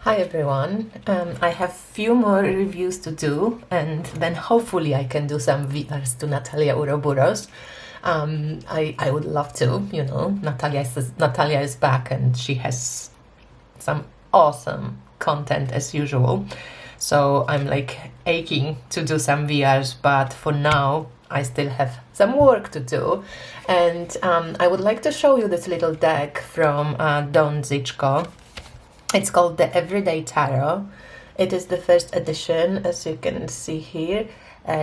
Hi everyone, I have few more reviews to do and then hopefully I can do some VRs to Natalia Uroburos. I would love to, Natalia is back and she has some awesome content as usual. So I'm like aching to do some VRs, but for now I still have some work to do. And I would like to show you this little deck from Don Zichko. It's called the Everyday Tarot. It is the first edition, as you can see here,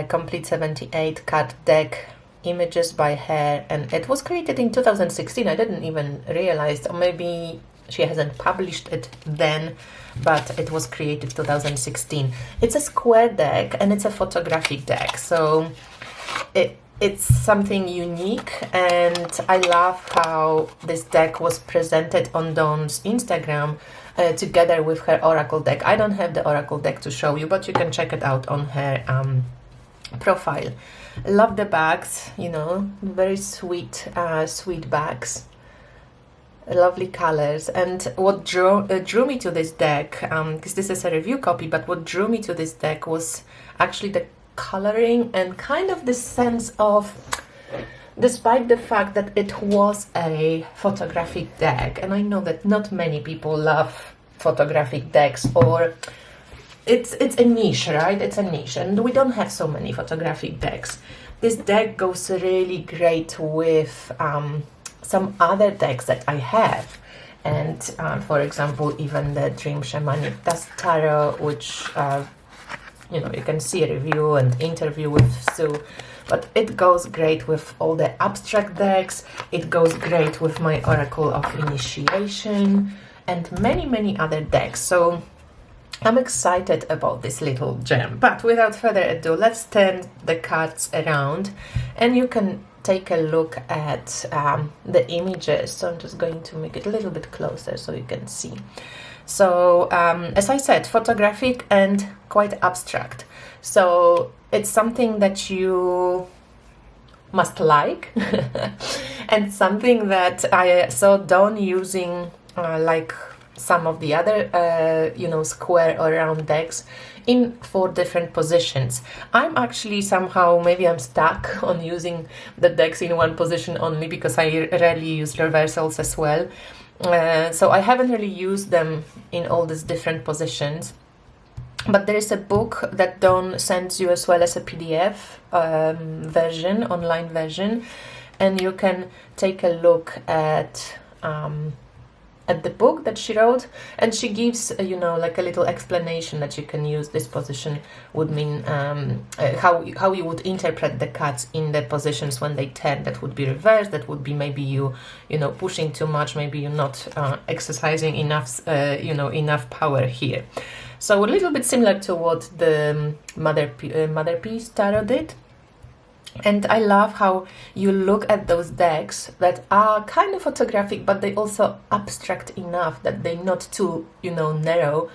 complete 78 card deck, images by her, and it was created in 2016. I didn't even realize, or maybe she hasn't published it then, but it was created 2016. It's a square deck and it's a photographic deck, so it's something unique, and I love how this deck was presented on Dawn's Instagram together with her oracle deck. I don't have the oracle deck to show you, but you can check it out on her profile. Love the bags, very sweet bags. Lovely colors. And what drew me to this deck, because this is a review copy, but what drew me to this deck was actually the coloring and kind of the sense of, despite the fact that it was a photographic deck, and I know that not many people love photographic decks, or it's a niche, right? It's a niche, and we don't have so many photographic decks. This deck goes really great with some other decks that I have, and for example, even the Dream Shamanic Dust Tarot, which you can see a review and interview with Sue, but it goes great with all the abstract decks. It goes great with my Oracle of Initiation and many other decks. So I'm excited about this little gem. But without further ado, let's turn the cards around and you can take a look at the images. So I'm just going to make it a little bit closer so you can see. So as I said, photographic and quite abstract. So it's something that you must like and something that I saw Dawn using like some of the other square or round decks in 4 different positions. I'm actually somehow, maybe I'm stuck on using the decks in one position only because I rarely use reversals as well. So I haven't really used them in all these different positions. But there is a book that Dawn sends you as well as a PDF version, online version, and you can take a look at the book that she wrote, and she gives like a little explanation that you can use. This position would mean how you would interpret the cards in the positions when they turn. That would be reversed. That would be maybe you pushing too much. Maybe you're not exercising enough enough power here. So a little bit similar to what the Mother Peace Tarot did. And I love how you look at those decks that are kind of photographic, but they also abstract enough that they're not too, narrow.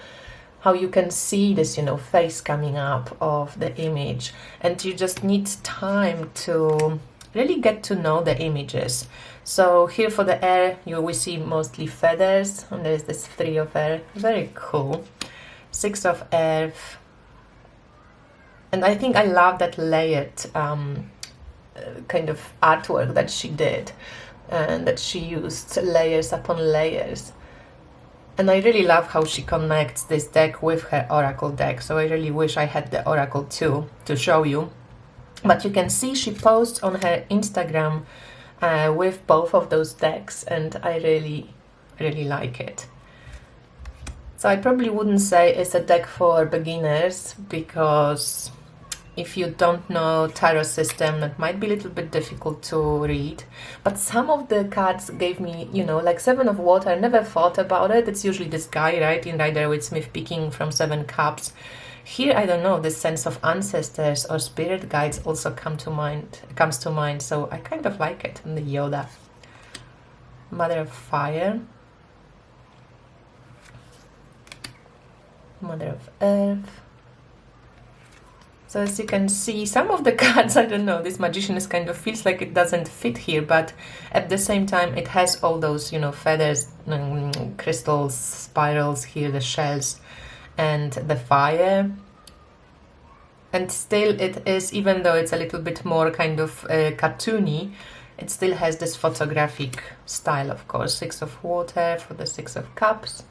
How you can see this, face coming up of the image. And you just need time to really get to know the images. So here for the air, we see mostly feathers. And there's this 3 of air. Very cool. 6 of earth. And I think I love that layered kind of artwork that she did, and that she used layers upon layers. And I really love how she connects this deck with her oracle deck. So I really wish I had the oracle too to show you. But you can see she posts on her Instagram with both of those decks, and I really like it. So I probably wouldn't say it's a deck for beginners, because if you don't know tarot system, it might be a little bit difficult to read. But some of the cards gave me, like 7 of Water. I never thought about it. It's usually this guy, right, in Rider-Waite-Smith picking from 7 cups. Here, I don't know, this sense of ancestors or spirit guides also comes to mind. So I kind of like it. And the Yoda. Mother of Fire. Mother of Earth. So as you can see, some of the cards, I don't know, this magician is kind of feels like it doesn't fit here, but at the same time it has all those, you know, feathers, crystals, spirals here, the shells, and the fire. And still it is, even though it's a little bit more kind of cartoony, it still has this photographic style, of course. 6 of water for the 6 of cups.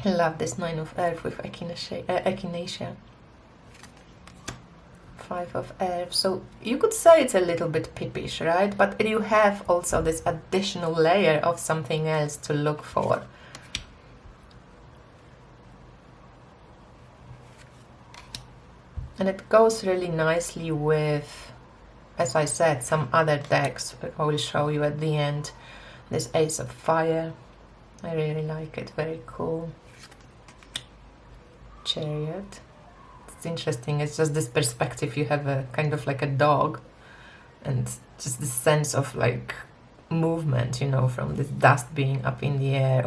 I love this 9 of earth with echinacea. 5 of earth. So you could say it's a little bit pippish, right? But you have also this additional layer of something else to look for. And it goes really nicely with, as I said, some other decks I will show you at the end. This Ace of Fire. I really like it. Very cool. Chariot. It's interesting. It's just this perspective. You have a kind of like a dog, and just this sense of like movement, you know, from this dust being up in the air,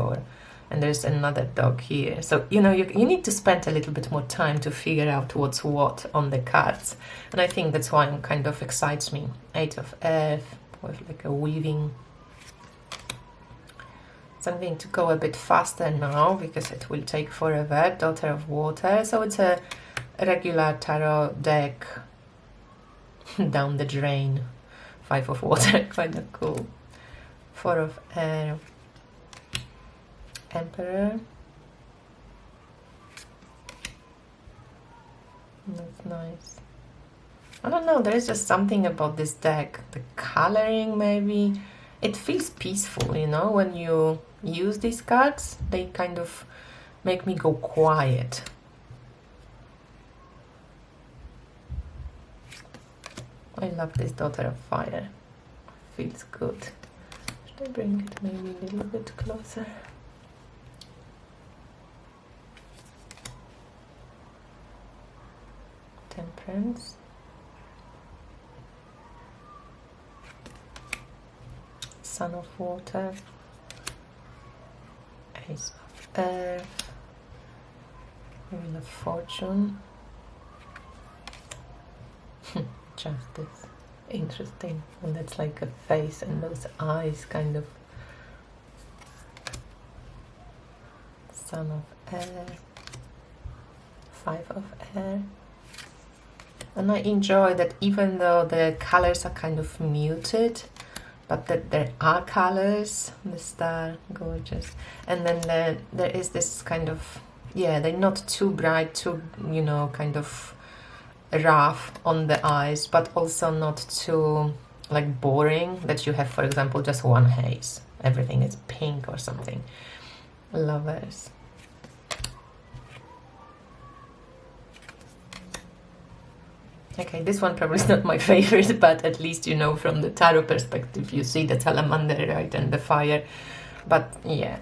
and there's another dog here. So, you know, you need to spend a little bit more time to figure out what's what on the cards. And I think that's why it kind of excites me. 8 of earth with like a weaving. So I'm going to go a bit faster now because it will take forever. Daughter of water. So it's a regular tarot deck. Down the drain. 5 of water. Quite cool. 4 of air. Emperor. That's nice. I don't know, there is just something about this deck. The coloring, maybe. It feels peaceful, you know, when you use these cards. They kind of make me go quiet. I love this Daughter of Fire. Feels good. Should I bring it maybe a little bit closer? Temperance. Son of water. Ace of earth. Wheel of fortune. Justice. Interesting. And that's like a face and those eyes kind of. Son of air. 5 of air. And I enjoy that even though the colors are kind of muted, but that there are colors. The star, gorgeous. And then there is this kind of, yeah, they're not too bright, too, you know, kind of rough on the eyes, but also not too like boring that you have, for example, just one haze. Everything is pink or something. Lovers. Okay, this one probably is not my favorite, but at least, you know, from the tarot perspective, you see the salamander, right, and the fire. But yeah,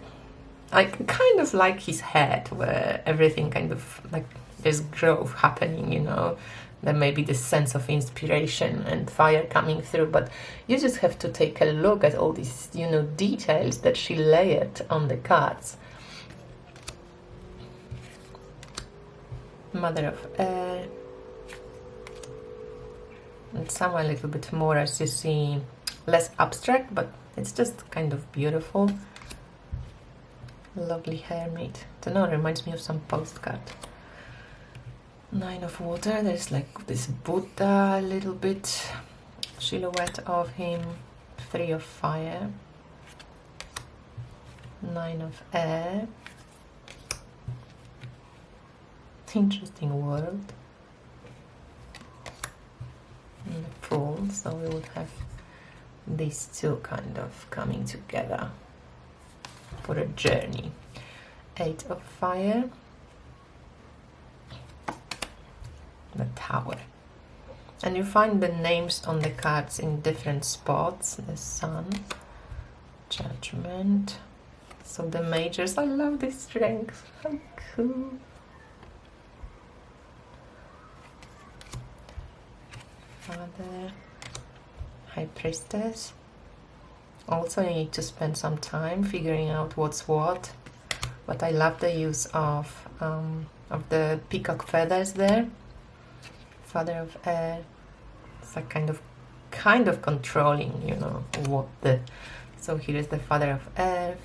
I kind of like his head, where everything kind of like there's growth happening, you know. There may be this sense of inspiration and fire coming through, but you just have to take a look at all these, you know, details that she layered on the cards. Mother of Air. And some a little bit more, as you see, less abstract, but it's just kind of beautiful. Lovely Hermit. Don't know, reminds me of some postcard. 9 of water. There's like this Buddha, a little bit silhouette of him. 3 of fire. 9 of air. Interesting world. And the Fool. So we would have these two kind of coming together for a journey. 8 of fire. The Tower. And you find the names on the cards in different spots. The Sun, Judgment. So the majors. I love this strength. How cool. Father, High Priestess. Also, you need to spend some time figuring out what's what. But I love the use of the peacock feathers there. Father of Air. It's a kind of controlling, you know, what the... So here is the Father of Earth.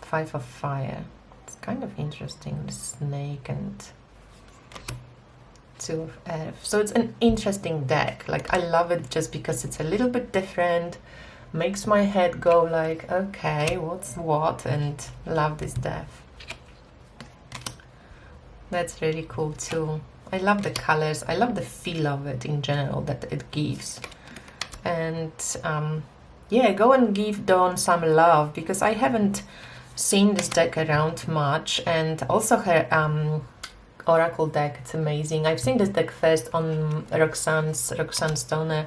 Five of Fire. It's kind of interesting, the snake and Two of Earth. So it's an interesting deck. Like, I love it just because it's a little bit different. Makes my head go like, okay, what's what? And love this deck. That's really cool too. I love the colors. I love the feel of it in general that it gives. And yeah, go and give Dawn some love, because I haven't seen this deck around much. And also her Oracle deck, it's amazing. I've seen this deck first on Roxanne Stoner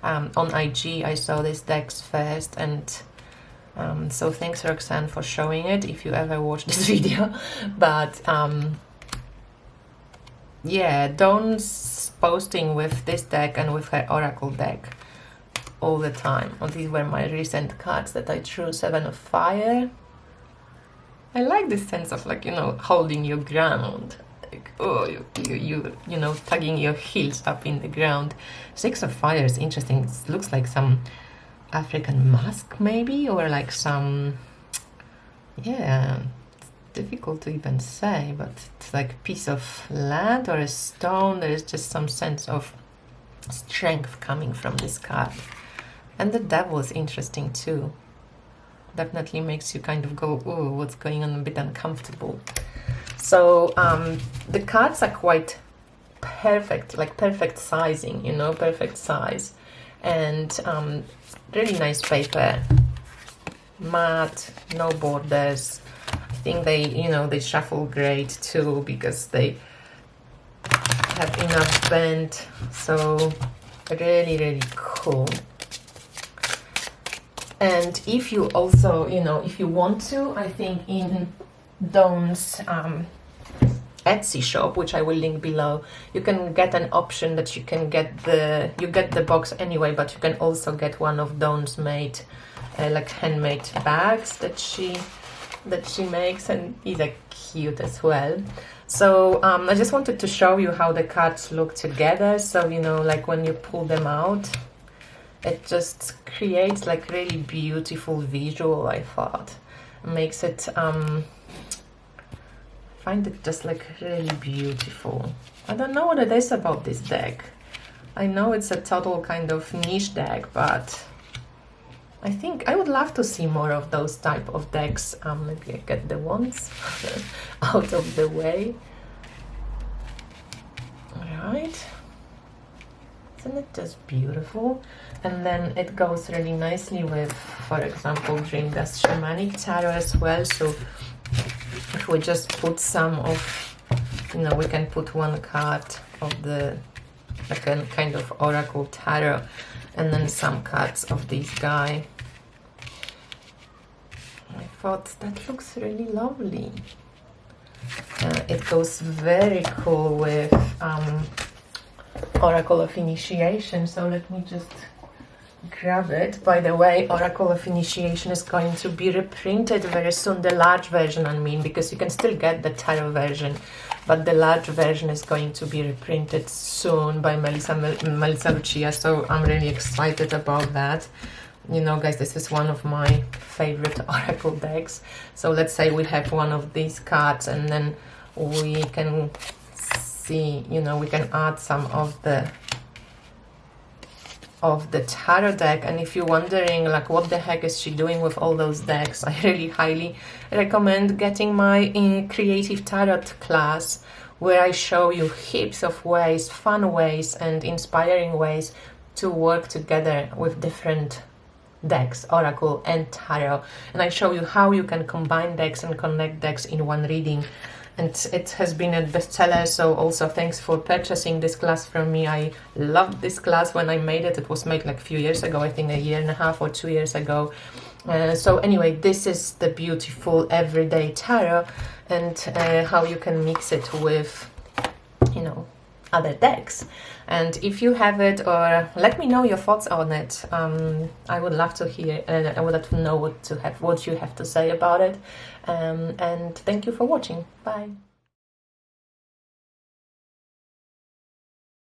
on IG. I saw these decks first, and so thanks Roxanne for showing it if you ever watch this video. But yeah, Dawn's posting with this deck and with her Oracle deck all the time. And these were my recent cards that I drew. Seven of Fire. I like this sense of, like, you know, holding your ground. Like, oh, you know, tugging your heels up in the ground. Six of Fire is interesting. It looks like some African mask maybe, or like some, yeah, difficult to even say, but it's like a piece of land or a stone. There is just some sense of strength coming from this card. And the Devil is interesting too. Definitely makes you kind of go, oh, what's going on, a bit uncomfortable. So the cards are quite perfect, like perfect sizing, you know, perfect size. And really nice paper, matte, no borders. I think they, you know, they shuffle great too, because they have enough bend. So really cool. And if you also, you know, if you want to, I think in Dawn's Etsy shop, which I will link below, you can get an option that you can get you get the box anyway, but you can also get one of Dawn's made like handmade bags that she makes, and these are cute as well. So I just wanted to show you how the cards look together. So, you know, like when you pull them out, it just creates like really beautiful visual, I thought. Makes it find it just like really beautiful. I don't know what it is about this deck. I know it's a total kind of niche deck, but I think I would love to see more of those type of decks. Maybe I get the ones out of the way. Alright. Isn't it just beautiful? And then it goes really nicely with, for example, Dringa's Shamanic Tarot as well. So if we just put some of, you know, we can put one card of the, like a kind of Oracle Tarot, and then some cards of this guy. I thought that looks really lovely. It goes very cool with Oracle of Initiation. So let me just grab it. By the way, Oracle of Initiation is going to be reprinted very soon, the large version I mean, because you can still get the tarot version, but the large version is going to be reprinted soon by Melissa Lucia, so I'm really excited about that. You know, guys, this is one of my favorite Oracle decks. So let's say we have one of these cards, and then we can see, you know, we can add some of the tarot deck. And if you're wondering like what the heck is she doing with all those decks, I really highly recommend getting my creative tarot class, where I show you heaps of ways, fun ways and inspiring ways to work together with different decks, Oracle and Tarot, and I show you how you can combine decks and connect decks in one reading. And it has been a bestseller, so also thanks for purchasing this class from me. I loved this class when I made it. It was made like a few years ago, I think a year and a half or 2 years ago. So anyway, this is the beautiful everyday tarot, and how you can mix it with, you know, other decks. And if you have it, or let me know your thoughts on it. I would love to hear, I would love to know what you have to say about it. And thank you for watching. Bye.